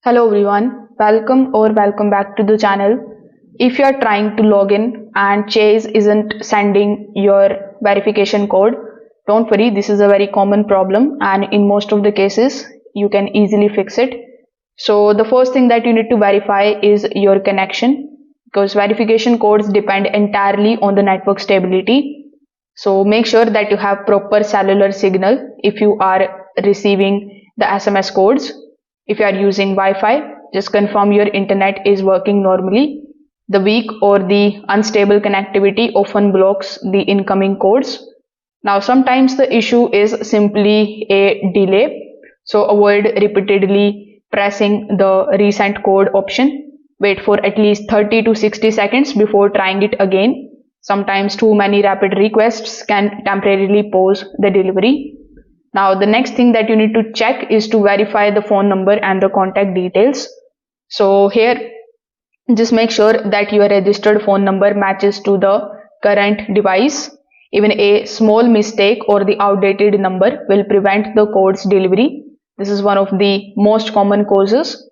Hello everyone, welcome back to the channel. If you are trying to log in and Chase isn't sending your verification code, don't worry, this is a very common problem and in most of the cases you can easily fix it. So the first thing that you need to verify is your connection, because verification codes depend entirely on the network stability. So make sure that you have proper cellular signal if you are receiving the SMS codes. If you are using Wi-Fi, just confirm your internet is working normally. The weak or the unstable connectivity often blocks the incoming codes. Now sometimes the issue is simply a delay, so avoid repeatedly pressing the resend code option. Wait for at least 30 to 60 seconds before trying it again. Sometimes too many rapid requests can temporarily pause the delivery. Now the next thing that you need to check is to verify the phone number and the contact details. So here just make sure that your registered phone number matches to the current device. Even a small mistake or the outdated number will prevent the code's delivery. This is one of the most common causes.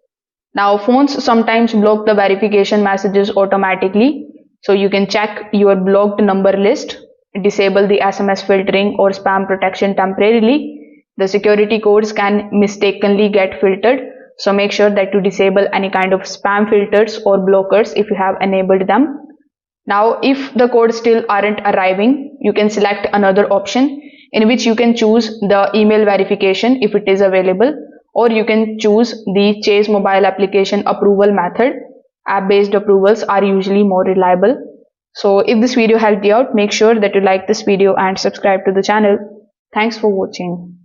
Now phones sometimes block the verification messages automatically. So you can check your blocked number list, disable the SMS filtering or spam protection temporarily. The security codes can mistakenly get filtered. So make sure that you disable any kind of spam filters or blockers if you have enabled them. Now, if the codes still aren't arriving, you can select another option in which you can choose the email verification if it is available, or you can choose the Chase mobile application approval method. App-based approvals are usually more reliable. So if this video helped you out, make sure that you like this video and subscribe to the channel. Thanks for watching.